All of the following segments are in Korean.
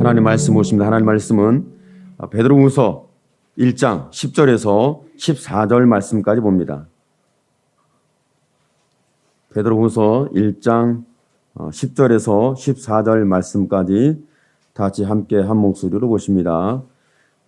하나님 말씀 보십니다. 하나님 말씀은 베드로후서 1장 10절에서 14절 말씀까지 봅니다. 베드로후서 1장 10절에서 14절 말씀까지 다 같이 함께 한 목소리로 보십니다.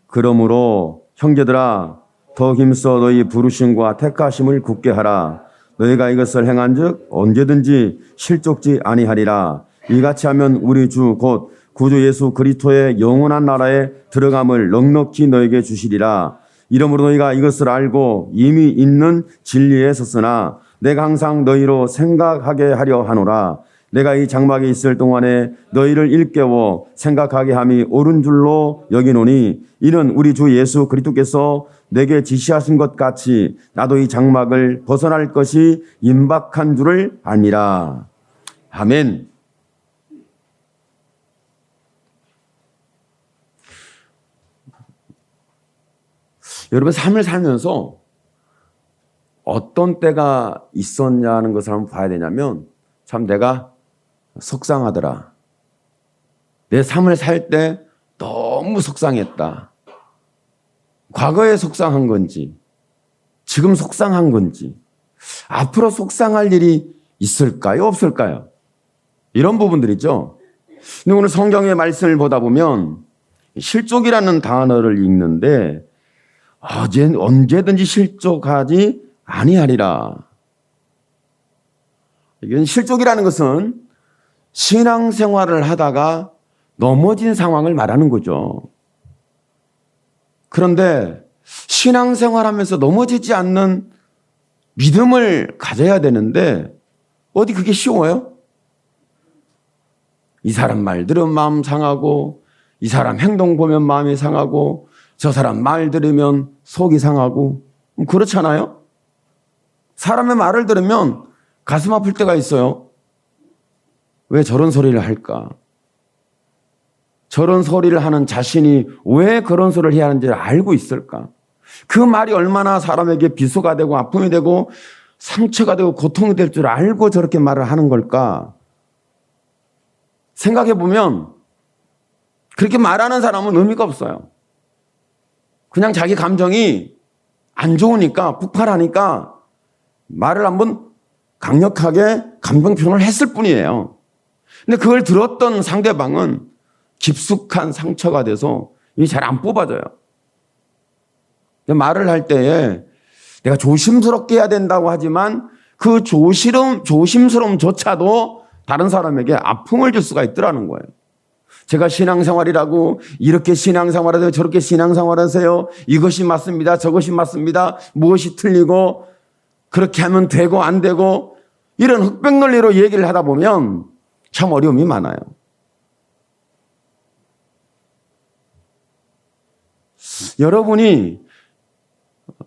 그러므로 형제들아 더 힘써 너희 부르심과 택하심을 굳게 하라. 너희가 이것을 행한즉 언제든지 실족지 아니하리라. 이같이 하면 우리 주 곧 구주 예수 그리스도의 영원한 나라에 들어감을 넉넉히 너에게 주시리라. 이러므로 너희가 이것을 알고 이미 있는 진리에 섰으나 내가 항상 너희로 생각하게 하려 하노라. 내가 이 장막에 있을 동안에 너희를 일깨워 생각하게 함이 옳은 줄로 여기노니 이는 우리 주 예수 그리스도께서 내게 지시하신 것 같이 나도 이 장막을 벗어날 것이 임박한 줄을 압니다. 아멘. 여러분 삶을 살면서 어떤 때가 있었냐는 것을 한번 봐야 되냐면 참 내가 속상하더라. 내 삶을 살 때 너무 속상했다. 과거에 속상한 건지 지금 속상한 건지 앞으로 속상할 일이 있을까요? 없을까요? 이런 부분들이죠. 근데 오늘 성경의 말씀을 보다 보면 실족이라는 단어를 읽는데 언제든지 실족하지 아니하리라. 이건 실족이라는 것은 신앙생활을 하다가 넘어진 상황을 말하는 거죠. 그런데 신앙생활하면서 넘어지지 않는 믿음을 가져야 되는데 어디 그게 쉬워요? 이 사람 말 들으면 마음 상하고 이 사람 행동 보면 마음이 상하고 저 사람 말 들으면 속이 상하고 그렇잖아요? 사람의 말을 들으면 가슴 아플 때가 있어요. 왜 저런 소리를 할까? 저런 소리를 하는 자신이 왜 그런 소리를 해야 하는지를 알고 있을까? 그 말이 얼마나 사람에게 비수가 되고 아픔이 되고 상처가 되고 고통이 될 줄 알고 저렇게 말을 하는 걸까? 생각해 보면 그렇게 말하는 사람은 의미가 없어요. 그냥 자기 감정이 안 좋으니까 폭발하니까 말을 한번 강력하게 감정 표현을 했을 뿐이에요. 근데 그걸 들었던 상대방은 깊숙한 상처가 돼서 이게 잘 안 뽑아져요. 말을 할 때에 내가 조심스럽게 해야 된다고 하지만 그 조심스러움조차도 다른 사람에게 아픔을 줄 수가 있더라는 거예요. 제가 신앙생활이라고 이렇게 신앙생활하세요, 저렇게 신앙생활하세요, 이것이 맞습니다, 저것이 맞습니다, 무엇이 틀리고 그렇게 하면 되고 안 되고 이런 흑백 논리로 얘기를 하다 보면 참 어려움이 많아요. 여러분이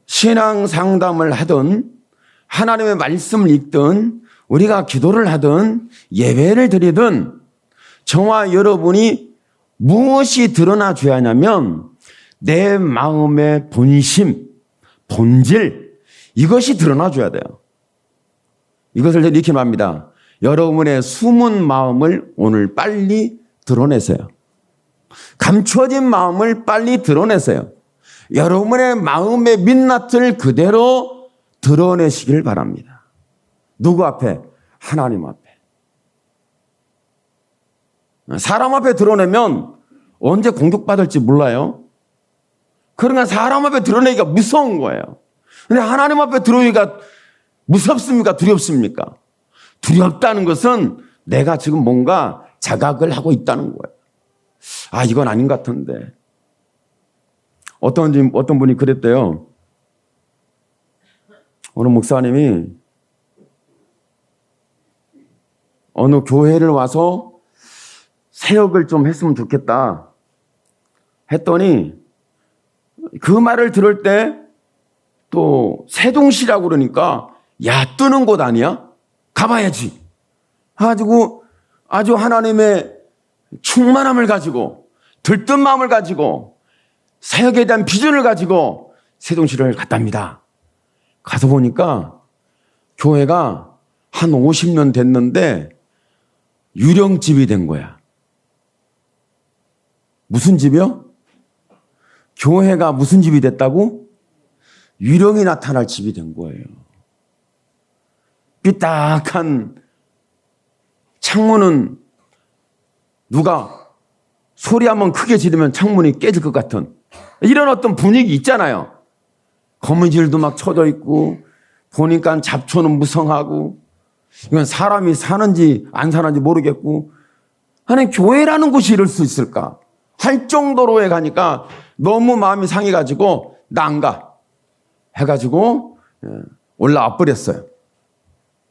신앙 상담을 하든 하나님의 말씀을 읽든 우리가 기도를 하든 예배를 드리든 저와 여러분이 무엇이 드러나 줘야 하냐면 내 마음의 본심, 본질 이것이 드러나 줘야 돼요. 이것을 이렇게 말합니다. 여러분의 숨은 마음을 오늘 빨리 드러내세요. 감춰진 마음을 빨리 드러내세요. 여러분의 마음의 민낯을 그대로 드러내시길 바랍니다. 누구 앞에? 하나님 앞에. 사람 앞에 드러내면 언제 공격받을지 몰라요. 그러니까 사람 앞에 드러내기가 무서운 거예요. 근데 하나님 앞에 드러내기가 무섭습니까? 두렵습니까? 두렵다는 것은 내가 지금 뭔가 자각을 하고 있다는 거예요. 이건 아닌 것 같은데. 어떤 분이 그랬대요. 어느 목사님이 어느 교회를 와서 사역을 좀 했으면 좋겠다 했더니 그 말을 들을 때 또 세종시라고 그러니까 야 뜨는 곳 아니야? 가봐야지. 가지고 아주 하나님의 충만함을 가지고 들뜬 마음을 가지고 사역에 대한 비전을 가지고 세종시를 갔답니다. 가서 보니까 교회가 한 50년 됐는데 유령집이 된 거야. 무슨 집이요? 교회가 무슨 집이 됐다고? 유령이 나타날 집이 된 거예요. 삐딱한 창문은 누가 소리 한번 크게 지르면 창문이 깨질 것 같은 이런 어떤 분위기 있잖아요. 거미줄도 막 쳐져 있고 보니까 잡초는 무성하고 이건 사람이 사는지 안 사는지 모르겠고 아니 교회라는 곳이 이럴 수 있을까 할 정도로에 가니까 너무 마음이 상해가지고 나 안 가 해가지고 올라와 버렸어요.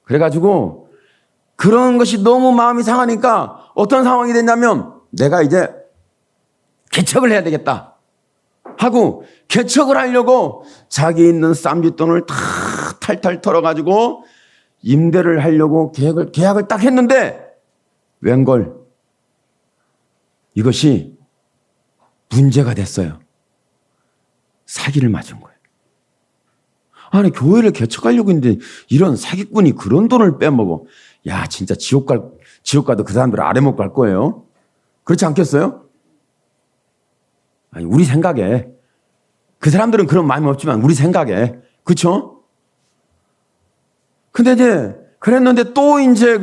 그래가지고 그런 것이 너무 마음이 상하니까 어떤 상황이 됐냐면 내가 이제 개척을 해야 되겠다 하고 개척을 하려고 자기 있는 쌈짓돈을 다 탈탈 털어가지고 임대를 하려고 계약을 딱 했는데 웬걸 이것이 문제가 됐어요. 사기를 맞은 거예요. 아니 교회를 개척하려고 했는데 이런 사기꾼이 그런 돈을 빼먹어. 야 진짜 지옥 가도 그 사람들 아래 못 갈 거예요. 그렇지 않겠어요? 아니 우리 생각에 그 사람들은 그런 마음이 없지만 우리 생각에 그렇죠? 근데 이제 그랬는데 또 이제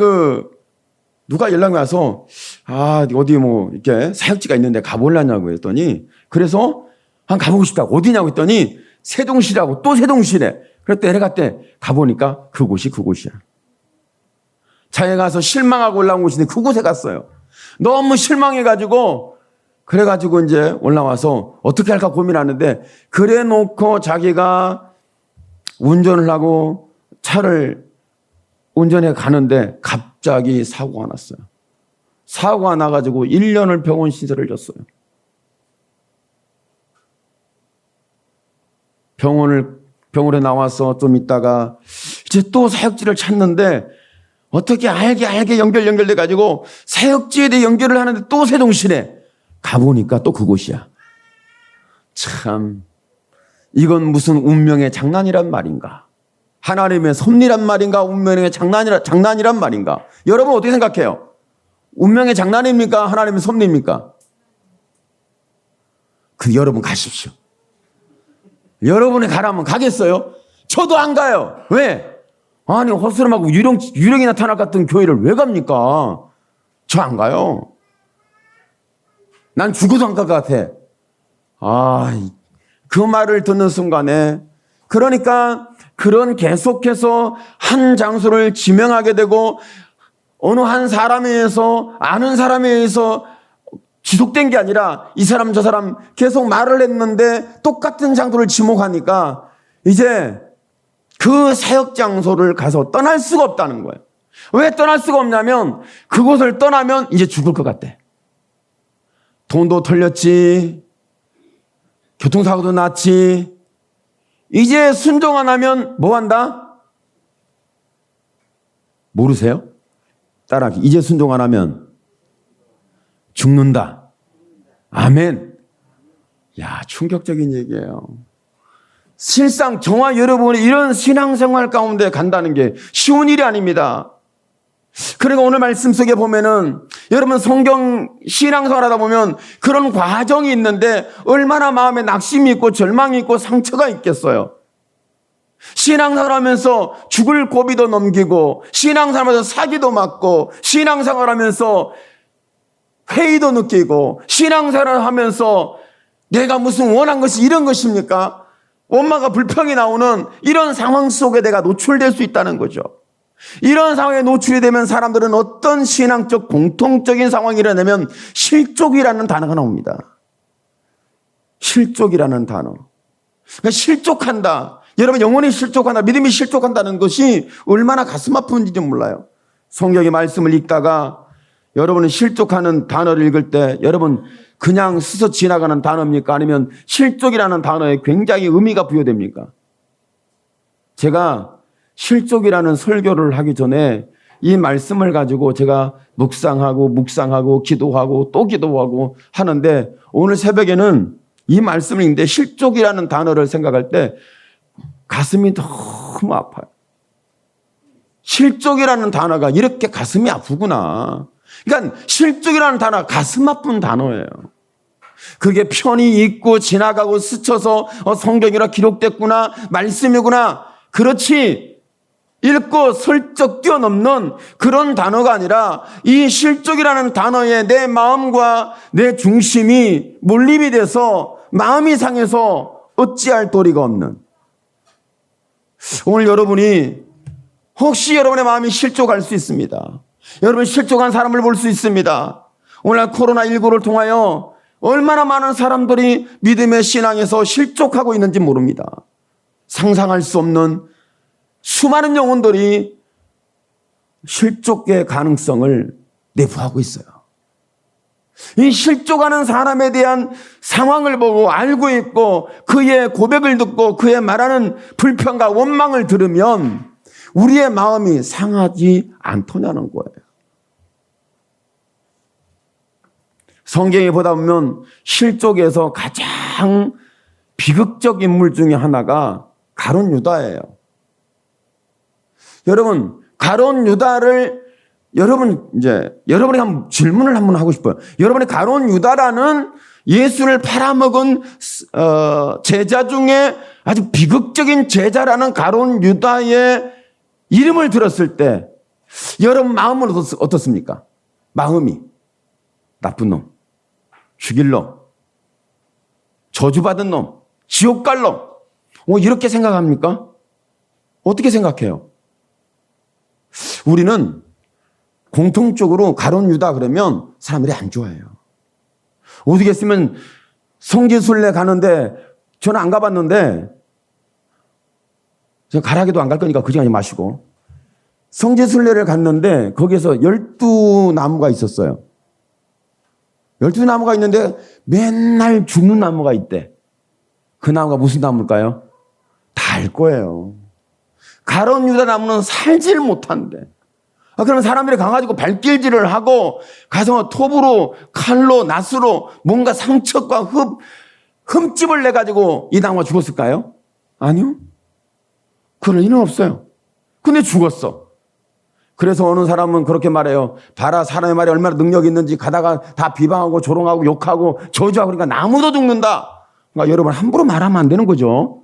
누가 연락이 와서 어디 뭐 이렇게 사역지가 있는데 가보려냐고 했더니 그래서 가보고 싶다고 어디냐고 했더니 세종시라고 또 세종시래. 그랬더니 내려갔대 가보니까 그곳이야. 자기가 가서 실망하고 올라온 곳인데 그곳에 갔어요. 너무 실망해가지고 그래가지고 이제 올라와서 어떻게 할까 고민하는데 그래 놓고 자기가 운전을 하고 차를 운전해 가는데 갑자기 사고가 났어요. 사고가 나가지고 1년을 병원 신세를 졌어요. 병원에 나와서 좀 있다가 이제 또 사역지를 찾는데 어떻게 알게 연결돼 가지고 사역지에 대해 연결을 하는데 또 세종시래. 가보니까 또 그곳이야. 참 이건 무슨 운명의 장난이란 말인가? 하나님의 섭리란 말인가? 운명의 장난이란 말인가? 여러분 어떻게 생각해요? 운명의 장난입니까? 하나님의 섭리입니까? 여러분 가십시오. 여러분이 가라면 가겠어요? 저도 안 가요. 왜? 아니 헛스름하고 유령이 나타날 것 같은 교회를 왜 갑니까? 저 안 가요. 난 죽어도 안 갈 것 같아. 그 말을 듣는 순간에 그러니까 그런 계속해서 한 장소를 지명하게 되고 어느 한 사람에 의해서 아는 사람에 의해서 지속된 게 아니라 이 사람 저 사람 계속 말을 했는데 똑같은 장소를 지목하니까 이제 그 사역 장소를 가서 떠날 수가 없다는 거예요. 왜 떠날 수가 없냐면 그곳을 떠나면 이제 죽을 것 같대. 돈도 털렸지. 교통사고도 났지. 이제 순종 안 하면 뭐 한다? 모르세요? 따라하기. 이제 순종 안 하면 죽는다. 아멘. 야, 충격적인 얘기예요. 실상 저와 여러분이 이런 신앙생활 가운데 간다는 게 쉬운 일이 아닙니다. 그리고 오늘 말씀 속에 보면은 여러분 성경 신앙생활 하다 보면 그런 과정이 있는데 얼마나 마음에 낙심이 있고 절망이 있고 상처가 있겠어요. 신앙생활 하면서 죽을 고비도 넘기고 신앙생활 하면서 사기도 맞고 신앙생활 하면서 회의도 느끼고 신앙생활 하면서 내가 무슨 원한 것이 이런 것입니까? 원망과 불평이 나오는 이런 상황 속에 내가 노출될 수 있다는 거죠. 이런 상황에 노출이 되면 사람들은 어떤 신앙적 공통적인 상황이 일어나면 실족이라는 단어가 나옵니다. 실족이라는 단어. 그러니까 실족한다. 여러분 영혼이 실족한다. 믿음이 실족한다는 것이 얼마나 가슴 아픈지 몰라요. 성경의 말씀을 읽다가 여러분은 실족하는 단어를 읽을 때 여러분 그냥 스쳐 지나가는 단어입니까? 아니면 실족이라는 단어에 굉장히 의미가 부여됩니까? 제가 실족이라는 설교를 하기 전에 이 말씀을 가지고 제가 묵상하고 기도하고 또 기도하고 하는데 오늘 새벽에는 이 말씀을 읽는데 실족이라는 단어를 생각할 때 가슴이 너무 아파요. 실족이라는 단어가 이렇게 가슴이 아프구나. 그러니까 실족이라는 단어가 가슴 아픈 단어예요. 그게 편히 읽고 지나가고 스쳐서 성경이라 기록됐구나, 말씀이구나. 그렇지. 읽고 슬쩍 뛰어넘는 그런 단어가 아니라 이 실족이라는 단어에 내 마음과 내 중심이 몰입이 돼서 마음이 상해서 어찌할 도리가 없는, 오늘 여러분이 혹시 여러분의 마음이 실족할 수 있습니다. 여러분 실족한 사람을 볼 수 있습니다. 오늘날 코로나19를 통하여 얼마나 많은 사람들이 믿음의 신앙에서 실족하고 있는지 모릅니다. 상상할 수 없는 수많은 영혼들이 실족의 가능성을 내부하고 있어요. 이 실족하는 사람에 대한 상황을 보고 알고 있고 그의 고백을 듣고 그의 말하는 불평과 원망을 들으면 우리의 마음이 상하지 않더냐는 거예요. 성경에 보다 보면 실족에서 가장 비극적 인물 중에 하나가 가룟 유다예요. 여러분, 가룟 유다를 여러분이 한번 질문을 한번 하고 싶어요. 여러분이 가룟 유다라는 예수를 팔아먹은 제자 중에 아주 비극적인 제자라는 가룟 유다의 이름을 들었을 때 여러분 마음은 어떻습니까? 마음이 나쁜 놈, 죽일 놈, 저주받은 놈, 지옥 갈 놈, 이렇게 생각합니까? 어떻게 생각해요? 우리는 공통적으로 가룟 유다 그러면 사람들이 안 좋아해요. 어떻게 했으면 성지순례 가는데 저는 안 가봤는데, 제가 가라기도 안 갈 거니까 그 시간에 마시고, 성지순례를 갔는데 거기에서 12나무가 있었어요. 12나무가 있는데 맨날 죽는 나무가 있대. 그 나무가 무슨 나무일까요? 다 알 거예요. 가룟 유다 나무는 살질 못한대. 그러면 사람들이 가가지고 발길질을 하고 가서 톱으로 칼로 낫으로 뭔가 상처과 흠집을 내가지고 이 나무가 죽었을까요? 아니요. 그럴 리는 없어요. 근데 죽었어. 그래서 어느 사람은 그렇게 말해요. 봐라, 사람의 말이 얼마나 능력이 있는지. 가다가 다 비방하고 조롱하고 욕하고 저주하고 그러니까 나무도 죽는다. 그러니까 여러분 함부로 말하면 안 되는 거죠.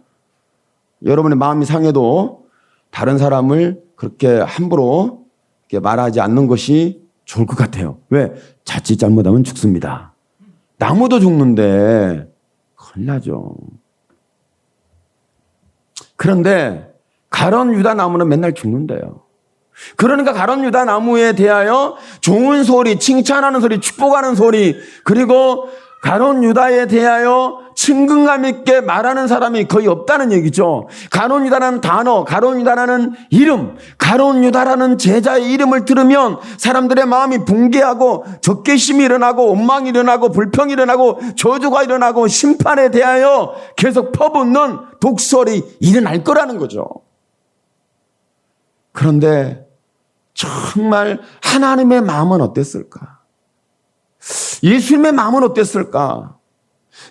여러분의 마음이 상해도 다른 사람을 그렇게 함부로 이렇게 말하지 않는 것이 좋을 것 같아요. 왜? 자칫 잘못하면 죽습니다. 나무도 죽는데 큰일 나죠. 그런데 가룟 유다 나무는 맨날 죽는데요. 그러니까 가룟 유다 나무에 대하여 좋은 소리, 칭찬하는 소리, 축복하는 소리, 그리고 가룟 유다에 대하여 친근감 있게 말하는 사람이 거의 없다는 얘기죠. 가룟 유다라는 단어, 가룟 유다라는 이름, 가룟 유다라는 제자의 이름을 들으면 사람들의 마음이 붕괴하고 적개심이 일어나고 원망이 일어나고 불평이 일어나고 저주가 일어나고 심판에 대하여 계속 퍼붓는 독설이 일어날 거라는 거죠. 그런데 정말 하나님의 마음은 어땠을까? 예수님의 마음은 어땠을까?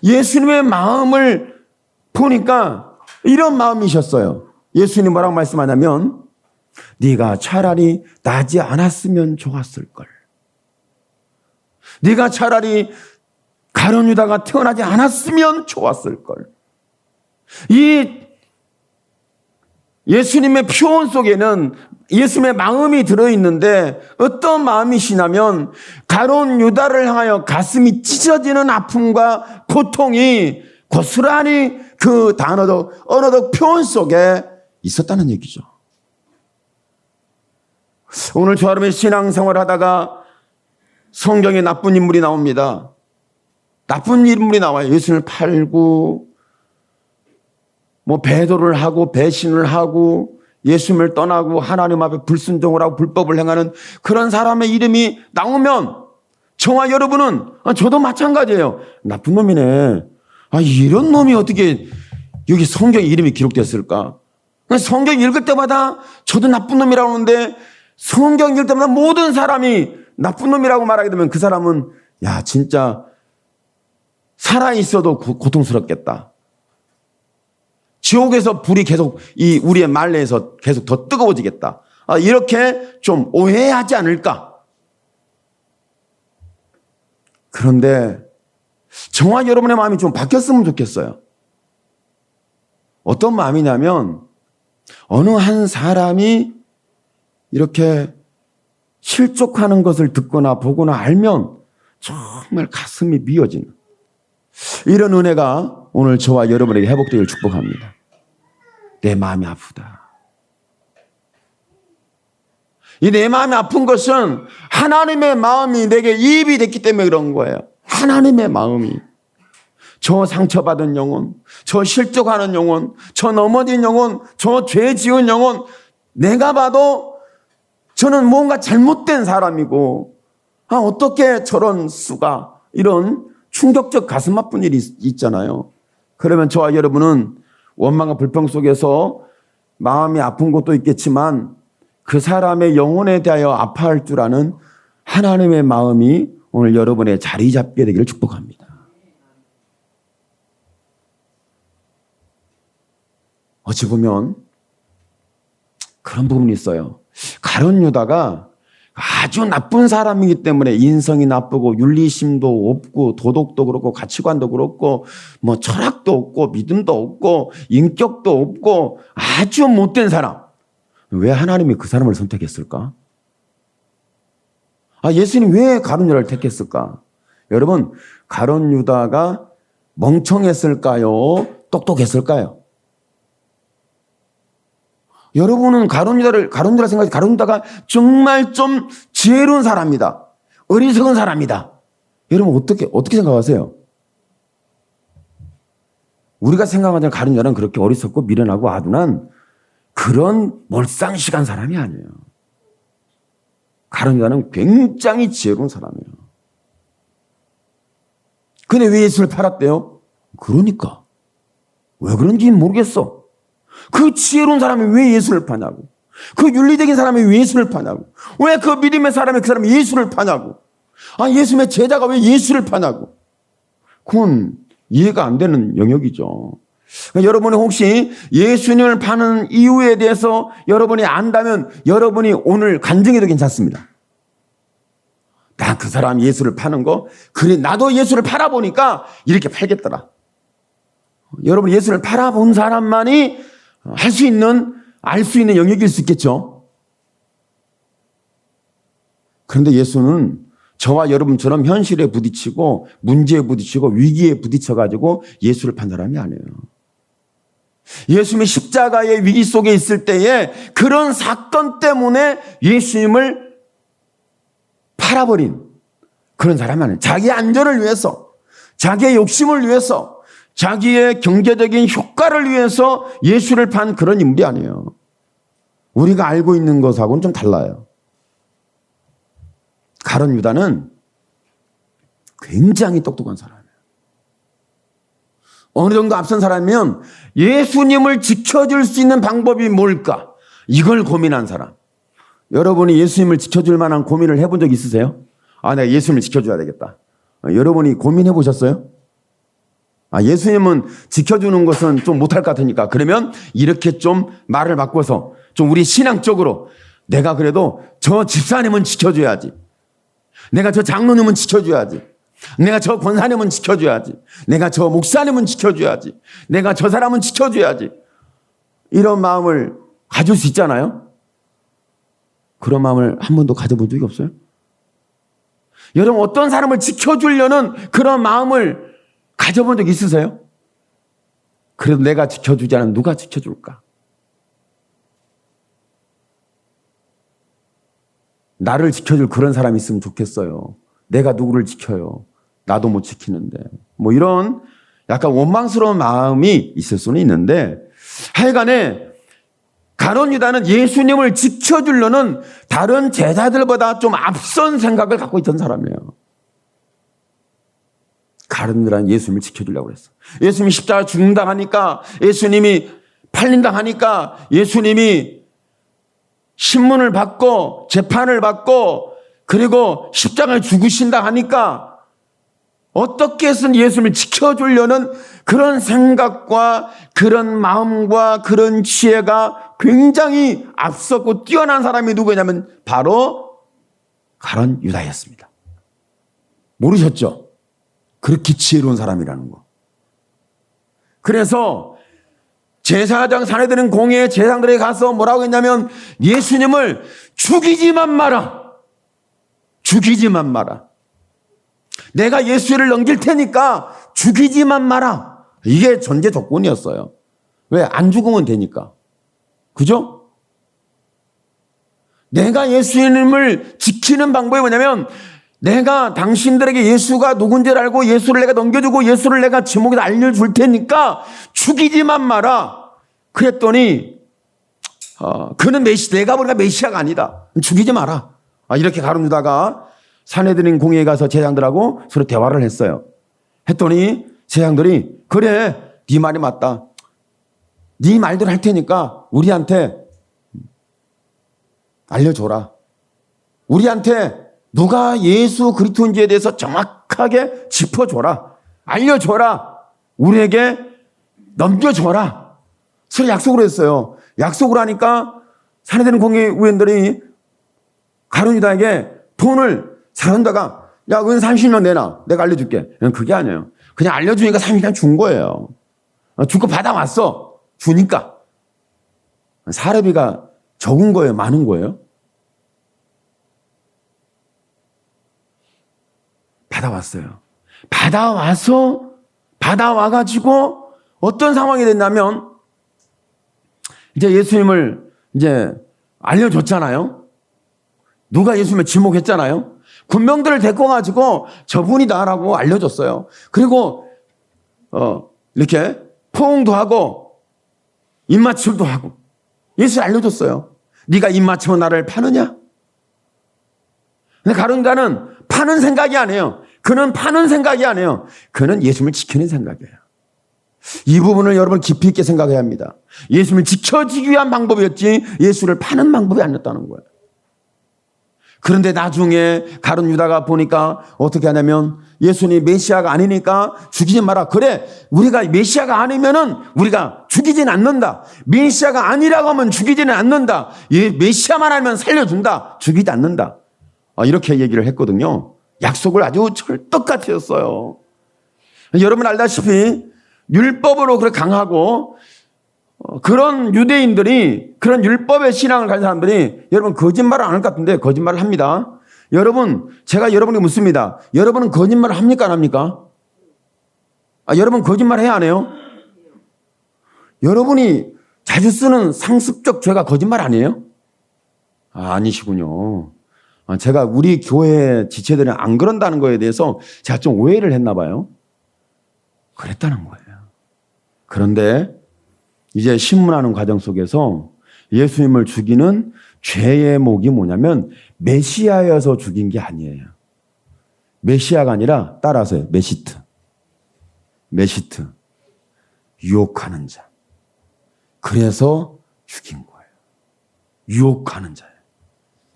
예수님의 마음을 보니까 이런 마음이셨어요. 예수님 뭐라고 말씀하냐면 네가 차라리 나지 않았으면 좋았을걸. 네가 차라리 가룟 유다가 태어나지 않았으면 좋았을걸. 이 예수님의 표현 속에는 예수님의 마음이 들어있는데 어떤 마음이시냐면 가룟 유다를 향하여 가슴이 찢어지는 아픔과 고통이 고스란히 그 단어적, 언어적 표현 속에 있었다는 얘기죠. 오늘 저 여러분이 신앙생활 하다가 성경에 나쁜 인물이 나옵니다. 나쁜 인물이 나와요. 예수님을 팔고 배도를 하고 배신을 하고 예수님을 떠나고 하나님 앞에 불순종을 하고 불법을 행하는 그런 사람의 이름이 나오면 저와 여러분은 저도 마찬가지예요. 나쁜 놈이네. 이런 놈이 어떻게 여기 성경에 이름이 기록됐을까? 성경 읽을 때마다 저도 나쁜 놈이라고 하는데 성경 읽을 때마다 모든 사람이 나쁜 놈이라고 말하게 되면 그 사람은 진짜 살아있어도 고통스럽겠다. 지옥에서 불이 계속 우리의 말내에서 계속 더 뜨거워지겠다. 이렇게 좀 오해하지 않을까? 그런데 저와 여러분의 마음이 좀 바뀌었으면 좋겠어요. 어떤 마음이냐면 어느 한 사람이 이렇게 실족하는 것을 듣거나 보거나 알면 정말 가슴이 미어지는 이런 은혜가 오늘 저와 여러분에게 회복되기를 축복합니다. 내 마음이 아프다. 이 내 마음이 아픈 것은 하나님의 마음이 내게 이입이 됐기 때문에 그런 거예요. 하나님의 마음이. 저 상처받은 영혼, 저 실족하는 영혼, 저 넘어진 영혼, 저 죄 지은 영혼, 내가 봐도 저는 뭔가 잘못된 사람이고, 어떻게 저런 수가, 이런 충격적 가슴 아픈 일이 있잖아요. 그러면 저와 여러분은 원망과 불평 속에서 마음이 아픈 것도 있겠지만 그 사람의 영혼에 대하여 아파할 줄 아는 하나님의 마음이 오늘 여러분의 자리 잡게 되기를 축복합니다. 어찌 보면 그런 부분이 있어요. 가룟 유다가 아주 나쁜 사람이기 때문에 인성이 나쁘고 윤리심도 없고 도덕도 그렇고 가치관도 그렇고 뭐 철학도 없고 믿음도 없고 인격도 없고 아주 못된 사람. 왜 하나님이 그 사람을 선택했을까? 예수님 왜 가룟 유다를 택했을까? 여러분, 가룟 유다가 멍청했을까요? 똑똑했을까요? 여러분은 가룟 유다 생각해 가룟 유다가 정말 좀 지혜로운 사람이다. 어리석은 사람이다. 여러분 어떻게 생각하세요? 우리가 생각하는 가룟 유다는 그렇게 어리석고 미련하고 아둔한 그런 몰상식한 사람이 아니에요. 가룟 유다는 굉장히 지혜로운 사람이에요. 근데 왜 예수를 팔았대요? 그러니까. 왜 그런지는 모르겠어. 그 지혜로운 사람이 왜 예수를 파냐고. 그 윤리적인 사람이 왜 예수를 파냐고. 왜 그 믿음의 사람이 그 사람이 예수를 파냐고. 예수님의 제자가 왜 예수를 파냐고. 그건 이해가 안 되는 영역이죠. 여러분이 혹시 예수님을 파는 이유에 대해서 여러분이 안다면 여러분이 오늘 간증해도 괜찮습니다. 나 그 사람 예수를 파는 거, 그래, 나도 예수를 팔아보니까 이렇게 팔겠더라. 여러분 예수를 팔아본 사람만이 알 수 있는 영역일 수 있겠죠. 그런데 예수는 저와 여러분처럼 현실에 부딪히고 문제에 부딪히고 위기에 부딪혀가지고 예수를 판 사람이 아니에요. 예수님이 십자가의 위기 속에 있을 때에 그런 사건 때문에 예수님을 팔아버린 그런 사람이 아니에요. 자기의 안전을 위해서, 자기의 욕심을 위해서, 자기의 경제적인 효과를 위해서 예수를 판 그런 인물이 아니에요. 우리가 알고 있는 것하고는 좀 달라요. 가룟 유다는 굉장히 똑똑한 사람이에요. 어느 정도 앞선 사람이면 예수님을 지켜줄 수 있는 방법이 뭘까? 이걸 고민한 사람. 여러분이 예수님을 지켜줄 만한 고민을 해본 적 있으세요? 내가 예수님을 지켜줘야 되겠다. 여러분이 고민해 보셨어요? 예수님은 지켜주는 것은 좀 못할 것 같으니까 그러면 이렇게 좀 말을 바꿔서 좀 우리 신앙적으로 내가 그래도 저 집사님은 지켜줘야지. 내가 저 장로님은 지켜줘야지. 내가 저 권사님은 지켜줘야지. 내가 저 목사님은 지켜줘야지. 내가 저 사람은 지켜줘야지. 이런 마음을 가질 수 있잖아요. 그런 마음을 한 번도 가져본 적이 없어요? 여러분 어떤 사람을 지켜주려는 그런 마음을 가져본 적 있으세요? 그래도 내가 지켜주지 않으면 누가 지켜줄까? 나를 지켜줄 그런 사람이 있으면 좋겠어요. 내가 누구를 지켜요? 나도 못 지키는데. 뭐 이런 약간 원망스러운 마음이 있을 수는 있는데 하여간에 가룟 유다는 예수님을 지켜주려는 다른 제자들보다 좀 앞선 생각을 갖고 있던 사람이에요. 가룟 유다는 예수님을 지켜주려고 그랬어. 예수님이 십자가 죽는다 하니까, 예수님이 팔린다 하니까, 예수님이 신문을 받고 재판을 받고 그리고 십자가를 죽으신다 하니까 어떻게 해서든 예수님을 지켜주려는 그런 생각과 그런 마음과 그런 지혜가 굉장히 앞섰고 뛰어난 사람이 누구냐면 바로 가룟 유다였습니다. 모르셨죠? 그렇게 지혜로운 사람이라는 거. 그래서 제사장 사내들은 공회 제사장들에게 가서 뭐라고 했냐면 예수님을 죽이지만 마라. 죽이지만 마라. 내가 예수를 넘길 테니까 죽이지만 마라. 이게 전제 조건이었어요. 왜? 안 죽으면 되니까. 그죠? 내가 예수님을 지키는 방법이 뭐냐면 내가 당신들에게 예수가 누군지를 알고 예수를 내가 넘겨주고 예수를 내가 지목에서 알려줄 테니까 죽이지만 마라. 그랬더니 그는 내가 보니까 메시아가 아니다. 죽이지 마라. 이렇게 가룟유다가 사내들인 공회에 가서 제사장들하고 서로 대화를 했어요. 했더니 제사장들이 그래 네 말이 맞다. 네 말대로 할 테니까 우리한테 알려줘라. 우리한테 누가 예수 그리스도인지에 대해서 정확하게 짚어줘라. 알려줘라. 우리에게 넘겨줘라. 서로 약속을 했어요. 약속을 하니까 사내들인 공회 의원들이 가룟유다에게 돈을 사는다가 야, 은 30년 내놔. 내가 알려줄게. 그게 아니에요. 그냥 알려주니까 30년 준 거예요. 주고 받아왔어. 주니까. 사례비가 적은 거예요? 많은 거예요? 받아왔어요. 받아와가지고 어떤 상황이 됐냐면 이제 예수님을 이제 알려줬잖아요. 누가 예수님을 지목했잖아요. 군병들을 데리고 가지고 저분이다라고 알려줬어요. 그리고 이렇게 포옹도 하고 입맞춤도 하고 예수를 알려줬어요. 네가 입맞추면 나를 파느냐? 근데 가룟유다는 파는 생각이 아니에요. 그는 파는 생각이 아니에요. 그는 예수님을 지키는 생각이에요. 이 부분을 여러분 깊이 있게 생각해야 합니다. 예수님을 지켜지기 위한 방법이었지 예수를 파는 방법이 아니었다는 거예요. 그런데 나중에 가룟유다가 보니까 어떻게 하냐면 예수님이 메시아가 아니니까 죽이지 마라. 그래, 우리가 메시아가 아니면은 우리가 죽이지는 않는다. 메시아가 아니라고 하면 죽이지는 않는다. 메시아만 하면 살려준다. 죽이지 않는다. 이렇게 얘기를 했거든요. 약속을 아주 철떡같이 했어요. 여러분 알다시피 율법으로 그렇게 강하고 그런 유대인들이 그런 율법의 신앙을 가진 사람들이 여러분 거짓말을 안 할 것 같은데 거짓말을 합니다. 여러분 제가 여러분에게 묻습니다. 여러분은 거짓말을 합니까 안 합니까? 여러분 거짓말 해야 안 해요? 여러분이 자주 쓰는 상습적 죄가 거짓말 아니에요? 아니시군요. 제가 우리 교회 지체들은 안 그런다는 거에 대해서 제가 좀 오해를 했나 봐요. 그랬다는 거예요. 그런데 이제 신문하는 과정 속에서 예수님을 죽이는 죄의 목이 뭐냐면 메시아여서 죽인 게 아니에요. 메시아가 아니라 따라서요. 메시트. 유혹하는 자. 그래서 죽인 거예요. 유혹하는 자예요.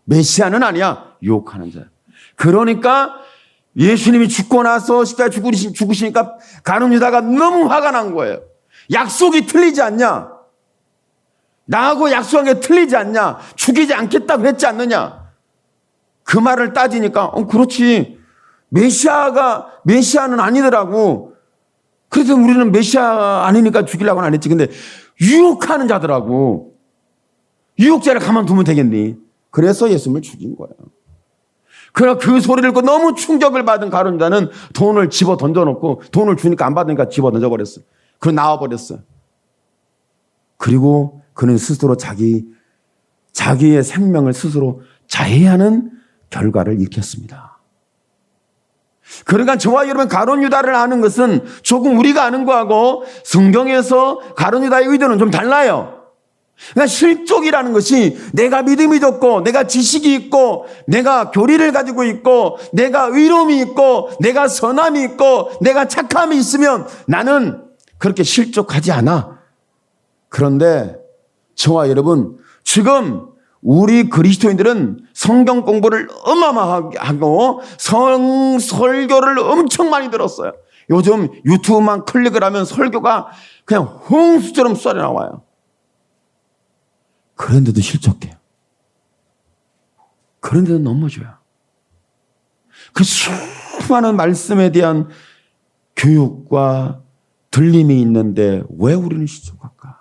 메시아는 아니야. 유혹하는 자예요. 그러니까 예수님이 죽고 나서 십자가에 죽으시니까 가룟유다가 너무 화가 난 거예요. 약속이 틀리지 않냐? 나하고 약속한 게 틀리지 않냐? 죽이지 않겠다고 했지 않느냐? 그 말을 따지니까 그렇지. 메시아는 아니더라고. 그래서 우리는 메시아 아니니까 죽이려고는 안 했지. 근데 유혹하는 자더라고. 유혹자를 가만두면 되겠니? 그래서 예수님을 죽인 거예요. 그러나 그 소리를 듣고 너무 충격을 받은 가룟유다는 돈을 집어 던져놓고 돈을 주니까 안 받으니까 집어 던져버렸어요. 그리고 나와버렸어요. 그리고 그는 스스로 자기의 생명을 스스로 자해하는 결과를 일으켰습니다. 그러니까 저와 여러분 가룟유다를 아는 것은 조금 우리가 아는 거하고 성경에서 가룟유다의 의도는 좀 달라요. 그러니까 실족이라는 것이 내가 믿음이 좋고 내가 지식이 있고 내가 교리를 가지고 있고 내가 의로움이 있고 내가 선함이 있고 내가 착함이 있으면 나는 그렇게 실족하지 않아. 그런데 저와 여러분 지금 우리 그리스도인들은 성경 공부를 어마어마하게 하고 설교를 엄청 많이 들었어요. 요즘 유튜브만 클릭을 하면 설교가 그냥 홍수처럼 쏟아 나와요. 그런데도 실족해요. 그런데도 넘어져요. 그 수많은 말씀에 대한 교육과 들림이 있는데 왜 우리는 실족할까?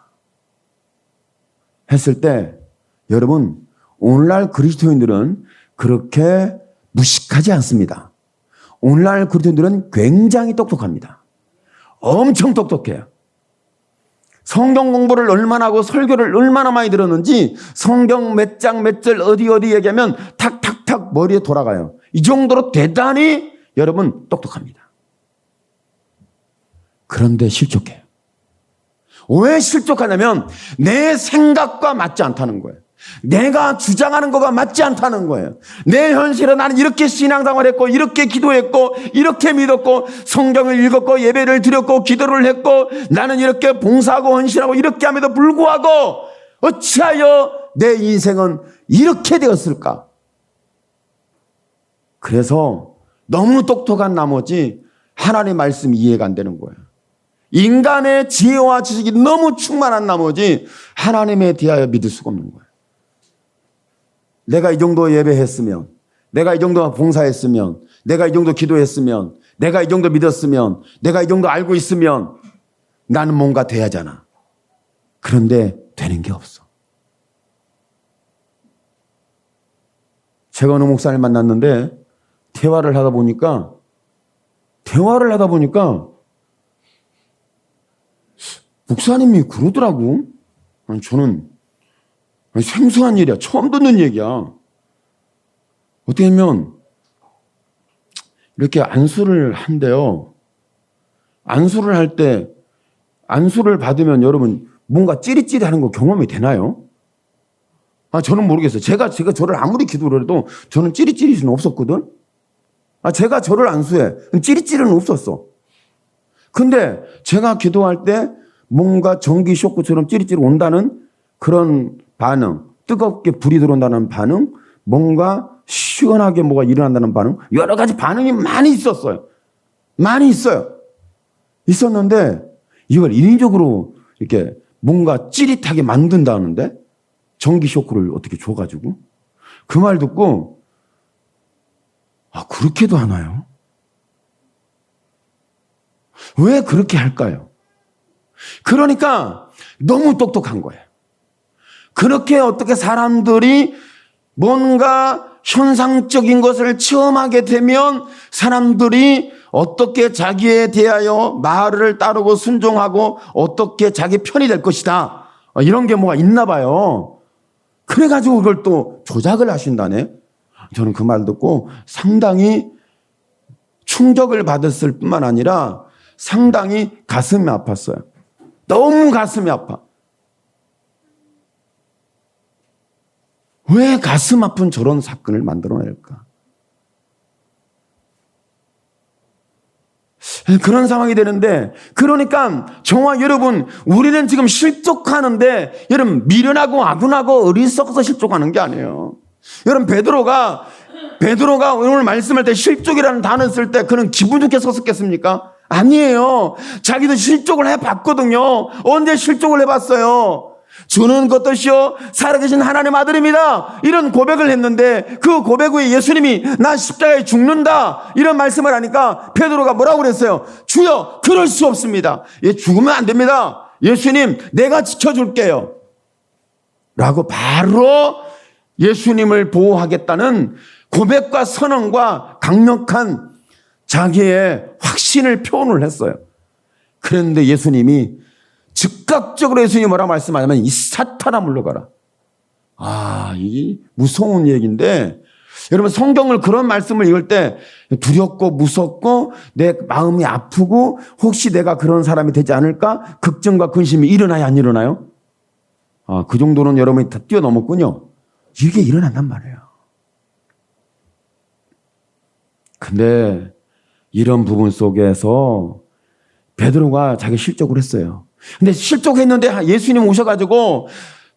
했을 때 여러분, 오늘날 그리스도인들은 그렇게 무식하지 않습니다. 오늘날 그리스도인들은 굉장히 똑똑합니다. 엄청 똑똑해요. 성경 공부를 얼마나 하고 설교를 얼마나 많이 들었는지 성경 몇 장 몇 절 어디 얘기하면 탁탁탁 머리에 돌아가요. 이 정도로 대단히 여러분 똑똑합니다. 그런데 실족해요. 왜 실족하냐면 내 생각과 맞지 않다는 거예요. 내가 주장하는 거가 맞지 않다는 거예요. 내 현실은 나는 이렇게 신앙생활을 했고 이렇게 기도했고 이렇게 믿었고 성경을 읽었고 예배를 드렸고 기도를 했고 나는 이렇게 봉사하고 헌신하고 이렇게 함에도 불구하고 어찌하여 내 인생은 이렇게 되었을까? 그래서 너무 똑똑한 나머지 하나님의 말씀이 이해가 안 되는 거예요. 인간의 지혜와 지식이 너무 충만한 나머지 하나님에 대하여 믿을 수가 없는 거예요. 내가 이 정도 예배했으면, 내가 이 정도 봉사했으면, 내가 이 정도 기도했으면, 내가 이 정도 믿었으면, 내가 이 정도 알고 있으면 나는 뭔가 돼야잖아. 그런데 되는 게 없어. 제가 어느 목사님 만났는데 대화를 하다 보니까 목사님이 그러더라고. 아니, 저는 생소한 일이야. 처음 듣는 얘기야. 어떻게 하면 이렇게 안수를 한대요. 안수를 할 때 안수를 받으면 여러분 뭔가 찌릿찌릿하는 거 경험이 되나요? 저는 모르겠어요. 제가 저를 아무리 기도를 해도 저는 찌릿찌릿은 없었거든. 제가 저를 안수해. 찌릿찌릿은 없었어. 근데 제가 기도할 때 뭔가 전기 쇼크처럼 찌릿찌릿 온다는 그런 반응, 뜨겁게 불이 들어온다는 반응, 뭔가 시원하게 뭐가 일어난다는 반응, 여러 가지 반응이 많이 있었어요. 많이 있어요. 있었는데 이걸 인위적으로 이렇게 뭔가 찌릿하게 만든다는데 전기 쇼크를 어떻게 줘가지고 그 말 듣고 그렇게도 하나요? 왜 그렇게 할까요? 그러니까 너무 똑똑한 거예요. 그렇게 어떻게 사람들이 뭔가 현상적인 것을 체험하게 되면 사람들이 어떻게 자기에 대하여 말을 따르고 순종하고 어떻게 자기 편이 될 것이다. 이런 게 뭐가 있나 봐요. 그래가지고 그걸 또 조작을 하신다네. 저는 그 말 듣고 상당히 충격을 받았을 뿐만 아니라 상당히 가슴이 아팠어요. 너무 가슴이 아파. 왜 가슴 아픈 저런 사건을 만들어낼까? 그런 상황이 되는데, 그러니까 저와 여러분, 우리는 지금 실족하는데, 여러분 미련하고 아둔하고 어리석어서 실족하는 게 아니에요. 여러분 베드로가 오늘 말씀할 때 실족이라는 단어 쓸 때 그는 기분 좋게 썼겠습니까? 아니에요. 자기도 실족을 해봤거든요. 언제 실족을 해봤어요? 주는 것도시요 살아계신 하나님 아들입니다. 이런 고백을 했는데 그 고백 후에 예수님이 나 십자가에 죽는다 이런 말씀을 하니까 베드로가 뭐라고 그랬어요? 주여 그럴 수 없습니다. 죽으면 안 됩니다. 예수님 내가 지켜줄게요 라고 바로 예수님을 보호하겠다는 고백과 선언과 강력한 자기의 확신을 표현을 했어요. 그런데 예수님이 즉각적으로 예수님이 뭐라고 말씀하냐면 이 사탄아 물러가라. 이게 무서운 얘기인데 여러분 성경을 그런 말씀을 읽을 때 두렵고 무섭고 내 마음이 아프고 혹시 내가 그런 사람이 되지 않을까? 걱정과 근심이 일어나요 안 일어나요? 그 정도는 여러분이 다 뛰어넘었군요. 이게 일어난단 말이에요. 근데 이런 부분 속에서 베드로가 자기 실족을 했어요. 근데 실족했는데 예수님 오셔가지고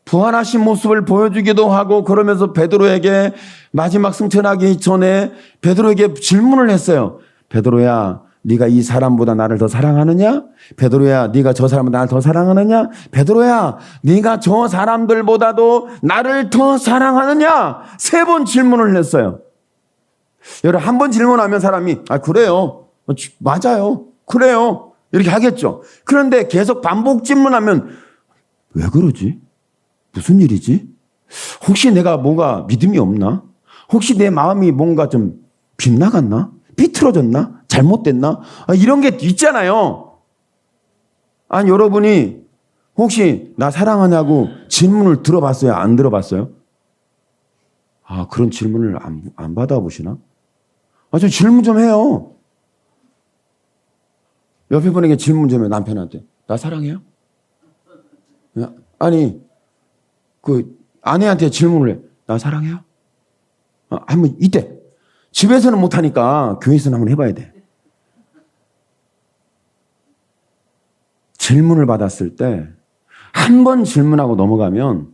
부활하신 모습을 보여주기도 하고 그러면서 베드로에게 마지막 승천하기 전에 베드로에게 질문을 했어요. 베드로야, 네가 이 사람보다 나를 더 사랑하느냐? 베드로야, 네가 저 사람보다 나를 더 사랑하느냐? 베드로야, 네가 저 사람들보다도 나를 더 사랑하느냐? 3번 질문을 했어요. 여러분, 한 번 질문하면 사람이 그래요. 맞아요. 그래요. 이렇게 하겠죠. 그런데 계속 반복 질문하면 왜 그러지? 무슨 일이지? 혹시 내가 뭔가 믿음이 없나? 혹시 내 마음이 뭔가 좀 빗나갔나? 비틀어졌나? 잘못됐나? 이런 게 있잖아요. 아니, 여러분이 혹시 나 사랑하냐고 질문을 들어봤어요? 안 들어봤어요? 그런 질문을 안 받아보시나? 좀 질문 좀 해요. 옆에 분에게 질문 좀 해요, 남편한테. 나 사랑해요? 아니, 아내한테 질문을 해. 나 사랑해요? 한번 이때. 집에서는 못하니까 교회에서는 한번 해봐야 돼. 질문을 받았을 때 한 번 질문하고 넘어가면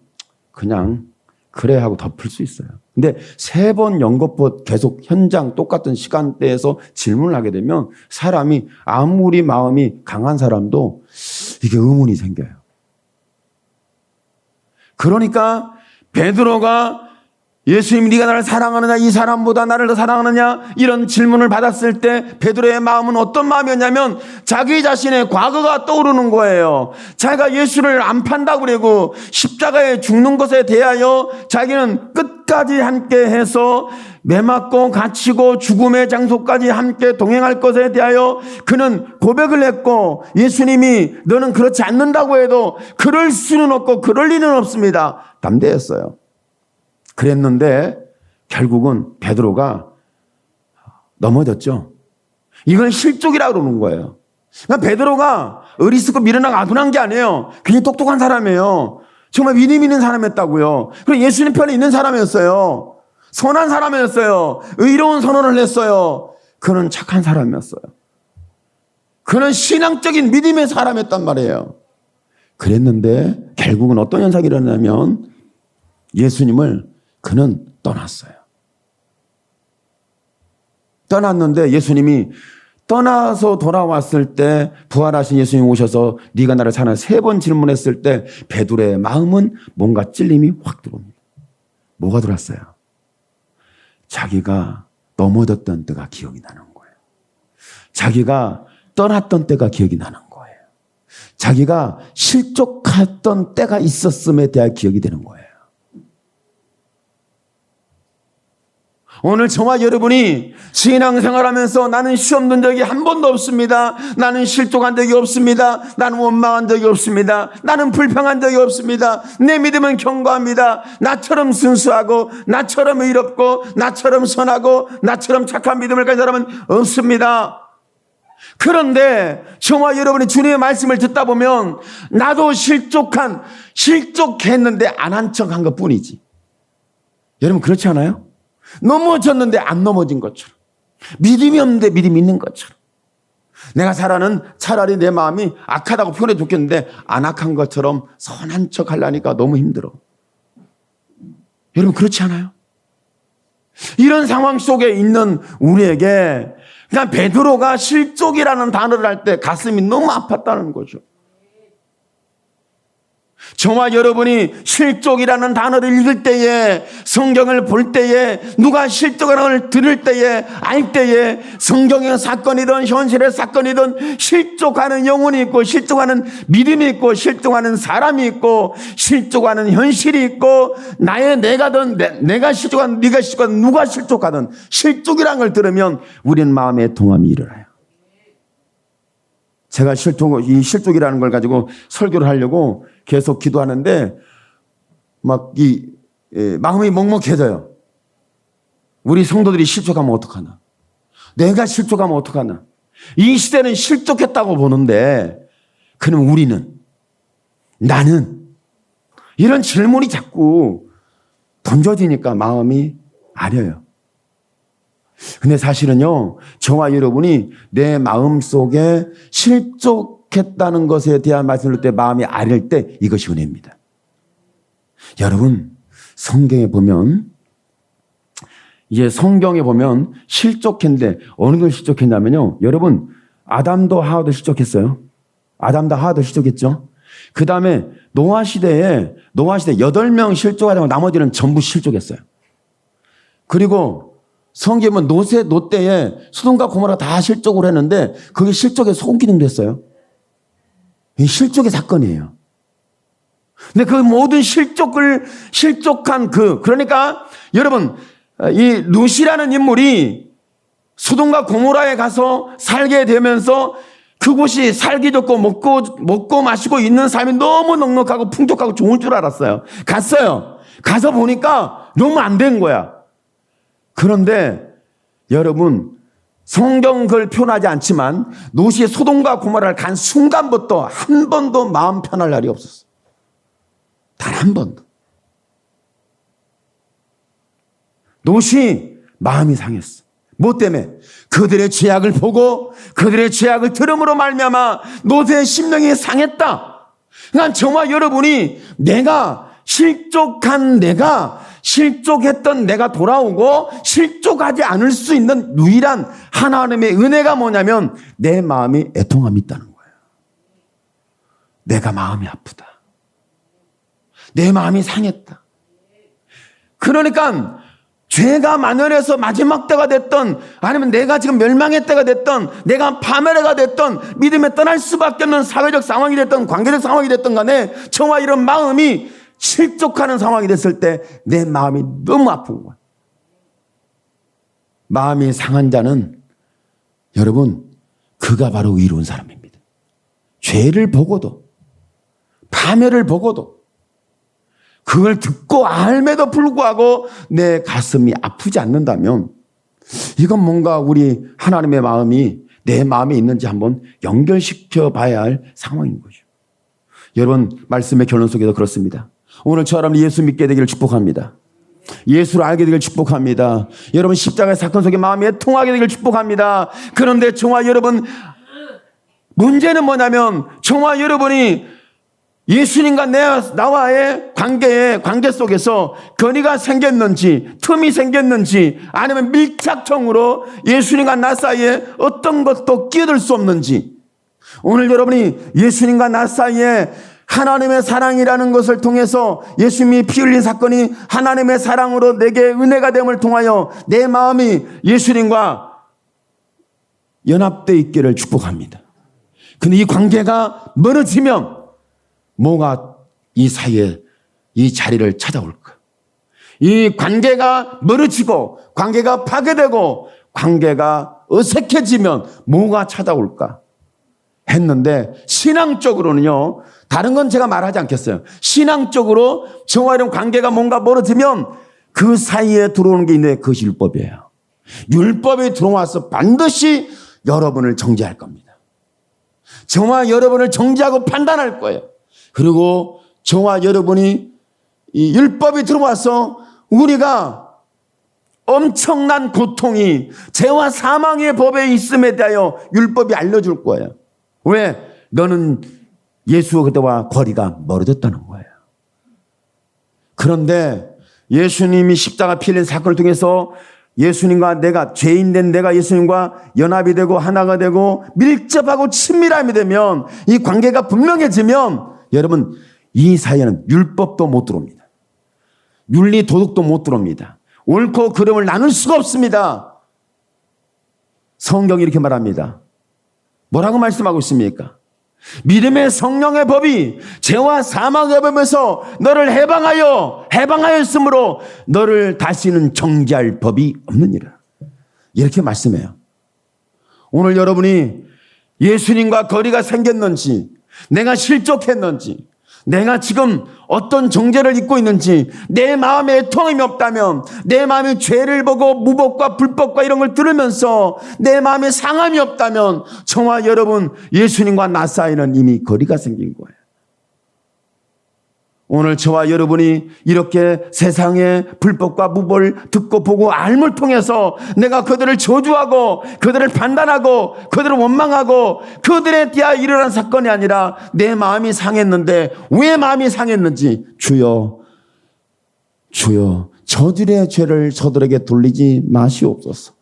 그냥 그래 하고 덮을 수 있어요. 근데 3번 연거푸 계속 현장 똑같은 시간대에서 질문을 하게 되면 사람이 아무리 마음이 강한 사람도 이게 의문이 생겨요. 그러니까 베드로가 예수님 네가 나를 사랑하느냐 이 사람보다 나를 더 사랑하느냐 이런 질문을 받았을 때 베드로의 마음은 어떤 마음이었냐면 자기 자신의 과거가 떠오르는 거예요. 자기가 예수를 안 판다고 그러고 십자가에 죽는 것에 대하여 자기는 끝까지 함께 해서 매 맞고 갇히고 죽음의 장소까지 함께 동행할 것에 대하여 그는 고백을 했고 예수님이 너는 그렇지 않는다고 해도 그럴 수는 없고 그럴 리는 없습니다. 담대했어요. 그랬는데 결국은 베드로가 넘어졌죠. 이걸 실족이라고 그러는 거예요. 그러니까 베드로가 어리석고 미련하고 아둔한 게 아니에요. 굉장히 똑똑한 사람이에요. 정말 믿음 있는 사람이었다고요. 그리고 예수님 편에 있는 사람이었어요. 선한 사람이었어요. 의로운 선언을 했어요. 그는 착한 사람이었어요. 그는 신앙적인 믿음의 사람이었단 말이에요. 그랬는데 결국은 어떤 현상이 일어나냐면 예수님을 그는 떠났어요. 떠났는데 예수님이 떠나서 돌아왔을 때 부활하신 예수님이 오셔서 네가 나를 사랑하냐 3번 질문했을 때 베드로의 마음은 뭔가 찔림이 확 들어옵니다. 뭐가 들어왔어요? 자기가 넘어졌던 때가 기억이 나는 거예요. 자기가 떠났던 때가 기억이 나는 거예요. 자기가 실족했던 때가 있었음에 대한 기억이 되는 거예요. 오늘 저와 여러분이 신앙생활하면서 나는 시험 든 적이 한 번도 없습니다. 나는 실족한 적이 없습니다. 나는 원망한 적이 없습니다. 나는 불평한 적이 없습니다. 내 믿음은 견고합니다. 나처럼 순수하고 나처럼 의롭고 나처럼 선하고 나처럼 착한 믿음을 가진 사람은 없습니다. 그런데 저와 여러분이 주님의 말씀을 듣다 보면 나도 실족했는데 안 한 척한 것뿐이지. 여러분 그렇지 않아요? 넘어졌는데 안 넘어진 것처럼 믿음이 없는데 믿음이 있는 것처럼 내가 차라리 내 마음이 악하다고 표현해 좋겠는데 안 악한 것처럼 선한 척 하려니까 너무 힘들어. 여러분 그렇지 않아요? 이런 상황 속에 있는 우리에게 그냥 베드로가 실족이라는 단어를 할 때 가슴이 너무 아팠다는 거죠. 저와 여러분이 실족이라는 단어를 읽을 때에 성경을 볼 때에 누가 실족이라는 걸 들을 때에 알 때에 성경의 사건이든 현실의 사건이든 실족하는 영혼이 있고 실족하는 믿음이 있고 실족하는 사람이 있고 실족하는 현실이 있고 내가 실족하든 네가 실족하든 누가 실족하든 실족이라는 걸 들으면 우리는 마음에 동함이 일어나요. 제가 이 실족이라는 걸 가지고 설교를 하려고 계속 기도하는데 마음이 먹먹해져요. 우리 성도들이 실족하면 어떡하나? 내가 실족하면 어떡하나? 이 시대는 실족했다고 보는데 그럼 나는 이런 질문이 자꾸 던져지니까 마음이 아려요. 근데 사실은요, 저와 여러분이 내 마음속에 실족했다는 것에 대한 말씀을 때 마음이 아릴 때 이것이 은혜입니다. 여러분, 성경에 보면 실족했는데 어느 걸 실족했냐면요. 여러분, 아담도 하와도 실족했어요. 아담도 하와도 실족했죠. 그 다음에 노아 시대에 8명 실족하다가 나머지는 전부 실족했어요. 그리고 성경은 노 때에 소돔과 고모라 다 실족을 했는데 그게 실족의 소기능도 했어요. 이 실족의 사건이에요. 근데 그 모든 실족한 그러니까 여러분, 이 룻이라는 인물이 소돔과 고모라에 가서 살게 되면서 그곳이 살기 좋고 먹고 마시고 있는 삶이 너무 넉넉하고 풍족하고 좋을 줄 알았어요. 갔어요. 가서 보니까 너무 안 된 거야. 그런데 여러분, 성경 그걸 표현하지 않지만 롯이 소돔과 고모라를 간 순간부터 한 번도 마음 편할 날이 없었어. 단 한 번도. 롯이 마음이 상했어. 뭐 때문에? 그들의 죄악을 보고 그들의 죄악을 들음으로 말미암아 롯의 심령이 상했다. 그러니까 저와 여러분이 실족했던 내가 돌아오고 실족하지 않을 수 있는 유일한 하나님의 은혜가 뭐냐면 내 마음이 애통함이 있다는 거예요. 내가 마음이 아프다. 내 마음이 상했다. 그러니까 죄가 만연해서 마지막 때가 됐던, 아니면 내가 지금 멸망의 때가 됐던, 내가 파멸해가 됐던, 믿음에 떠날 수밖에 없는 사회적 상황이 됐던, 관계적 상황이 됐던 간에 저와 이런 마음이 실족하는 상황이 됐을 때 내 마음이 너무 아픈 거야. 마음이 상한 자는 여러분, 그가 바로 의로운 사람입니다. 죄를 보고도, 파멸을 보고도, 그걸 듣고 알매도 불구하고 내 가슴이 아프지 않는다면 이건 뭔가 우리 하나님의 마음이 내 마음에 있는지 한번 연결시켜 봐야 할 상황인 거죠. 여러분, 말씀의 결론 속에도 그렇습니다. 오늘 저처럼 예수 믿게 되기를 축복합니다. 예수를 알게 되기를 축복합니다. 여러분, 십자가의 사건 속에 마음이 애통하게 되기를 축복합니다. 그런데 저와 여러분, 문제는 뭐냐면 저와 여러분이 예수님과 나와의 관계 속에서 거리가 생겼는지, 틈이 생겼는지, 아니면 밀착형으로 예수님과 나 사이에 어떤 것도 끼어들 수 없는지, 오늘 여러분이 예수님과 나 사이에 하나님의 사랑이라는 것을 통해서 예수님이 피 흘린 사건이 하나님의 사랑으로 내게 은혜가 됨을 통하여 내 마음이 예수님과 연합되어 있기를 축복합니다. 근데 이 관계가 멀어지면 뭐가 이 사이에 이 자리를 찾아올까? 이 관계가 멀어지고 관계가 파괴되고 관계가 어색해지면 뭐가 찾아올까? 했는데 신앙적으로는요, 다른 건 제가 말하지 않겠어요. 신앙적으로 저와 이런 관계가 뭔가 멀어지면 그 사이에 들어오는 게 있는데 그것이 율법이에요. 율법이 들어와서 반드시 여러분을 정죄할 겁니다. 저와 여러분을 정죄하고 판단할 거예요. 그리고 저와 여러분이 이 율법이 들어와서 우리가 엄청난 고통이 죄와 사망의 법에 있음에 대하여 율법이 알려줄 거예요. 왜? 너는 예수와 그대와 거리가 멀어졌다는 거예요. 그런데 예수님이 십자가 피 흘린 사건을 통해서 예수님과 내가, 죄인된 내가 예수님과 연합이 되고 하나가 되고 밀접하고 친밀함이 되면, 이 관계가 분명해지면 여러분, 이 사이에는 율법도 못 들어옵니다. 윤리 도덕도 못 들어옵니다. 옳고 그름을 나눌 수가 없습니다. 성경이 이렇게 말합니다. 뭐라고 말씀하고 있습니까? 믿음의 성령의 법이 죄와 사망의 법에서 너를 해방하였으므로 너를 다시는 정죄할 법이 없느니라. 이렇게 말씀해요. 오늘 여러분이 예수님과 거리가 생겼는지, 내가 실족했는지, 내가 지금 어떤 정죄를 입고 있는지, 내 마음에 애통함이 없다면, 내 마음에 죄를 보고 무법과 불법과 이런 걸 들으면서 내 마음에 상함이 없다면 저와 여러분, 예수님과 나 사이는 이미 거리가 생긴 거예요. 오늘 저와 여러분이 이렇게 세상의 불법과 무법을 듣고 보고 알물 통해서 내가 그들을 저주하고 그들을 판단하고 그들을 원망하고 그들에 대하여 일어난 사건이 아니라 내 마음이 상했는데, 왜 마음이 상했는지, 주여 저들의 죄를 저들에게 돌리지 마시옵소서.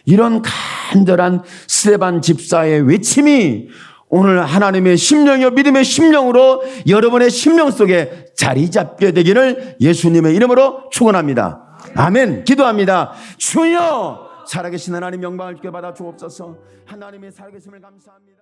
이런 간절한 스데반 집사의 외침이 오늘 하나님의 심령이요 믿음의 심령으로 여러분의 심령 속에 자리 잡게 되기를 예수님의 이름으로 축원합니다. 아멘. 기도합니다. 주여 살아계신 하나님 영광을 주께 받아 주옵소서. 하나님의 살아계심을 감사합니다.